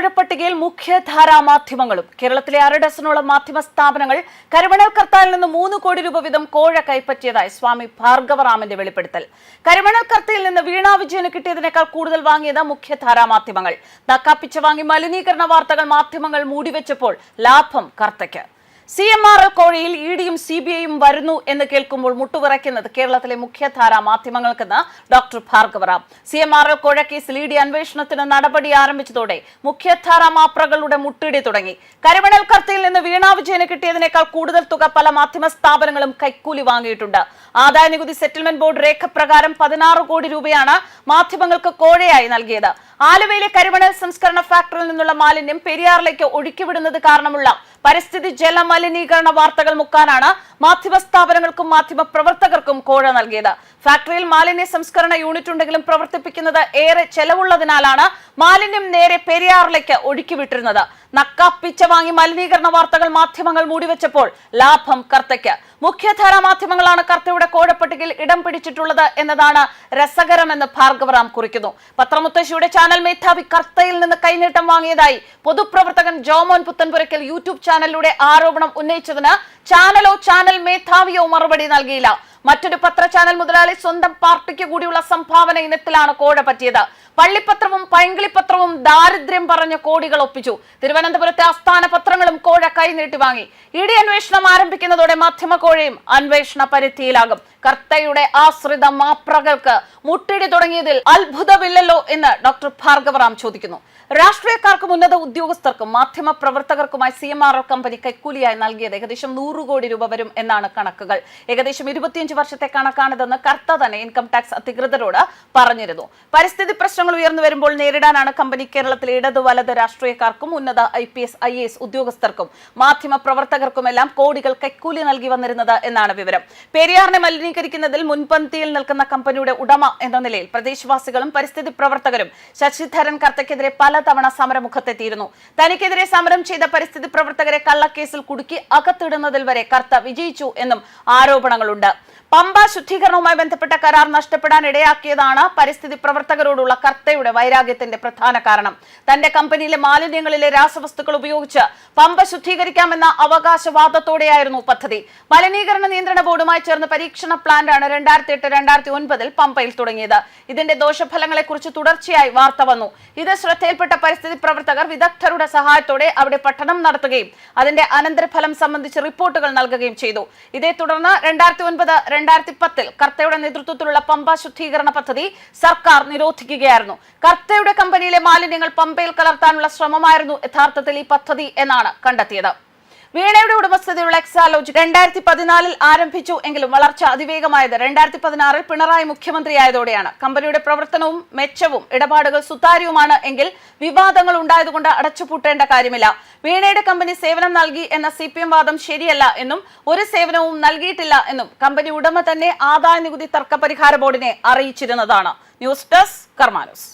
കോഴപ്പട്ടികയിൽ മുഖ്യധാരാ മാധ്യമങ്ങളും. കേരളത്തിലെ 6 ഡസനോളം മാധ്യമ സ്ഥാപനങ്ങൾ കരിമണൽ കർത്തായിൽ നിന്ന് 3 കോടി രൂപ വീതം കോഴ കൈപ്പറ്റിയതായി സ്വാമി ഭാർഗവറാമിന്റെ വെളിപ്പെടുത്തൽ. കരിമണൽ കർത്തയിൽ നിന്ന് വീണാ വിജയന് കിട്ടിയതിനേക്കാൾ കൂടുതൽ വാങ്ങിയത് മുഖ്യധാരാ മാധ്യമങ്ങൾ. നക്കാപ്പിച്ച് വാങ്ങി മലിനീകരണ വാർത്തകൾ മാധ്യമങ്ങൾ മൂടിവെച്ചപ്പോൾ ലാഭം കർത്തയ്ക്ക്. CMRL കോഴയിൽ EDയും CBIയും വരുന്നു എന്ന് കേൾക്കുമ്പോൾ മുട്ടുവിറയ്ക്കുന്നത് കേരളത്തിലെ മുഖ്യധാരാ മാധ്യമങ്ങൾക്കെന്ന് ഡോക്ടർ ഭാർഗവറാം. CMRL കോഴ കേസിൽ ED അന്വേഷണത്തിന് നടപടി ആരംഭിച്ചതോടെ മുഖ്യധാരാ മാപ്രകളുടെ മുട്ടിടി തുടങ്ങി. കരിമണൽ കർത്തയിൽ നിന്ന് വീണാ വിജയന് കിട്ടിയതിനേക്കാൾ കൂടുതൽ തുക പല മാധ്യമ സ്ഥാപനങ്ങളും കൈക്കൂലി വാങ്ങിയിട്ടുണ്ട്. ആദായനികുതി സെറ്റിൽമെന്റ് ബോർഡ് രേഖപ്രകാരം 16 കോടി രൂപയാണ് മാധ്യമങ്ങൾക്ക് കോഴയായി നൽകിയത്. ആലുവയിലെ കരിമണൽ സംസ്കരണ ഫാക്ടറിയിൽ നിന്നുള്ള മാലിന്യം പെരിയാറിലേക്ക് ഒഴുക്കിവിടുന്നത് കാരണമുള്ള പരിസ്ഥിതി ജലമലിനീകരണ വാർത്തകൾ മുക്കാനാണ് മാധ്യമ സ്ഥാപനങ്ങൾക്കും മാധ്യമ പ്രവർത്തകർക്കും കോഴ നൽകിയത്. ഫാക്ടറിയിൽ മാലിന്യ സംസ്കരണ യൂണിറ്റ് ഉണ്ടെങ്കിലും പ്രവർത്തിപ്പിക്കുന്നത് ഏറെ ചെലവുള്ളതിനാലാണ് മാലിന്യം നേരെ പെരിയാറിലേക്ക് ഒഴുക്കിവിട്ടിരുന്നത്. നക്കാപ്പിച്ച വാങ്ങി മലിനീകരണ വാർത്തകൾ മാധ്യമങ്ങൾ മൂടിവെച്ചപ്പോൾ ലാഭം കർത്തയ്ക്ക്. മുഖ്യധാരാ മാധ്യമങ്ങളാണ് കർത്തയുടെ കോഴപ്പട്ടികയിൽ ഇടം പിടിച്ചിട്ടുള്ളത് എന്നതാണ് രസകരമെന്ന് ഭാർഗവറാം കുറിക്കുന്നു. പത്രമുത്തശ്ശിയുടെ ചാനൽ മേധാവി കർത്തയിൽ നിന്ന് കൈനീട്ടം വാങ്ങിയതായി പൊതുപ്രവർത്തകൻ ജോമോൻ പുത്തൻപുരയ്ക്കൽ യൂട്യൂബ് ചാനലിലൂടെ ആരോപണം ഉന്നയിച്ചതിന് ചാനലോ ചാനൽ മേധാവിയോ മറുപടി നൽകിയില്ല. മറ്റൊരു പത്ര ചാനൽ മുതലാളി സ്വന്തം പാർട്ടിക്ക് കൂടിയുള്ള സംഭാവന ഇനത്തിലാണ് കോഴ പറ്റിയത്. പള്ളിപ്പത്രവും പൈങ്കിളിപ്പത്രവും ദാരിദ്ര്യം പറഞ്ഞ കോടികൾ ഒപ്പിച്ചു. തിരുവനന്തപുരത്തെ ആസ്ഥാന പത്രങ്ങളും കോഴ കൈനീട്ടി വാങ്ങി. ED അന്വേഷണം ആരംഭിക്കുന്നതോടെ മാധ്യമ കോഴയും അന്വേഷണ പരിധിയിലാകും. കർത്തയുടെ ആശ്രിത മാപ്രകൾക്ക് മുട്ടിടി തുടങ്ങിയതിൽ അത്ഭുതമില്ലല്ലോ എന്ന് ഡോക്ടർ ഭാർഗവറാം ചോദിക്കുന്നു. രാഷ്ട്രീയക്കാർക്കും ഉന്നത ഉദ്യോഗസ്ഥർക്കും മാധ്യമ പ്രവർത്തകർക്കുമായി CMRL കമ്പനി കൈക്കൂലിയായി നൽകിയത് ഏകദേശം 100 കോടി രൂപ വരും എന്നാണ് കണക്കുകൾ. ഏകദേശം 25 വർഷത്തെ കണക്കാണിതെന്ന് കർത്ത തന്നെ ഇൻകം ടാക്സ് അധികൃതരോട് പറഞ്ഞിരുന്നു. പരിസ്ഥിതി പ്രശ്നങ്ങൾ ഉയർന്നു വരുമ്പോൾ നേരിടാനാണ് കമ്പനി കേരളത്തിലെ ഇടതു വലത് രാഷ്ട്രീയക്കാർക്കും ഉന്നത IPS IAS ഉദ്യോഗസ്ഥർക്കും മാധ്യമ പ്രവർത്തകർക്കുമെല്ലാം കോടികൾ കൈക്കൂലി നൽകി വന്നിരുന്നത് എന്നാണ് വിവരം. പെരിയാറിനെ മലിനീകരിക്കുന്നതിൽ മുൻപന്തിയിൽ നിൽക്കുന്ന കമ്പനിയുടെ ഉടമ എന്ന നിലയിൽ പ്രദേശവാസികളും പരിസ്ഥിതി പ്രവർത്തകരും ശശിധരൻ കർത്തയ്ക്കെതിരെ പലതവണ സമരമുഖത്തെത്തിയിരുന്നു. തനിക്കെതിരെ സമരം ചെയ്ത പരിസ്ഥിതി പ്രവർത്തകരെ കള്ളക്കേസിൽ കുടുക്കി അകത്തിടുന്നതിൽ വരെ കർത്ത വിജയിച്ചു എന്നും ആരോപണങ്ങളുണ്ട്. പമ്പ ശുദ്ധീകരണവുമായി ബന്ധപ്പെട്ട കരാർ നഷ്ടപ്പെടാൻ ഇടയാക്കിയതാണ് പരിസ്ഥിതി പ്രവർത്തകരോടുള്ള കർത്തയുടെ വൈരാഗ്യത്തിന്റെ പ്രധാന കാരണം. തന്റെ കമ്പനിയിലെ മാലിന്യങ്ങളിലെ രാസവസ്തുക്കൾ ഉപയോഗിച്ച് പമ്പ ശുദ്ധീകരിക്കാമെന്ന അവകാശവാദത്തോടെയായിരുന്നു പദ്ധതി. മലിനീകരണ നിയന്ത്രണ ബോർഡുമായി ചേർന്ന് പരീക്ഷണ പ്ലാന്റാണ് 2008-2009 പമ്പയിൽ തുടങ്ങിയത്. ഇതിന്റെ ദോഷഫലങ്ങളെക്കുറിച്ച് തുടർച്ചയായി വാർത്ത വന്നു. ഇത് ശ്രദ്ധയിൽപ്പെട്ട പരിസ്ഥിതി പ്രവർത്തകർ വിദഗ്ധരുടെ സഹായത്തോടെ അവിടെ പഠനം നടത്തുകയും അതിന്റെ അനന്തരഫലം സംബന്ധിച്ച് റിപ്പോർട്ടുകൾ നൽകുകയും ചെയ്തു. ഇതേ തുടർന്ന് 2009-2010 കർത്തയുടെ നേതൃത്വത്തിലുള്ള പമ്പ ശുദ്ധീകരണ പദ്ധതി സർക്കാർ നിരോധിക്കുകയായിരുന്നു. കർത്തയുടെ കമ്പനിയിലെ മാലിന്യങ്ങൾ പമ്പയിൽ കലർത്താനുള്ള ശ്രമമായിരുന്നു യഥാർത്ഥത്തിൽ ഈ പദ്ധതി എന്നാണ് കണ്ടെത്തിയത്. വീണയുടെ ഉടമസ്ഥതയുള്ള എക്സാലോജി 2014 ആരംഭിച്ചു എങ്കിലും വളർച്ച അതിവേഗമായത് 2016 പിണറായി മുഖ്യമന്ത്രിയായതോടെയാണ്. കമ്പനിയുടെ പ്രവർത്തനവും മെച്ചവും ഇടപാടുകൾ സുതാര്യവുമാണ് എങ്കിൽ വിവാദങ്ങൾ ഉണ്ടായതുകൊണ്ട് അടച്ചുപൂട്ടേണ്ട കാര്യമില്ല. വീണയുടെ കമ്പനി സേവനം നൽകി എന്ന CPM വാദം ശരിയല്ല എന്നും ഒരു സേവനവും നൽകിയിട്ടില്ല എന്നും കമ്പനി ഉടമ തന്നെ ആദായ നികുതി തർക്ക പരിഹാര ബോർഡിനെ അറിയിച്ചിരുന്നതാണ്. News desk കർമാനൂസ്.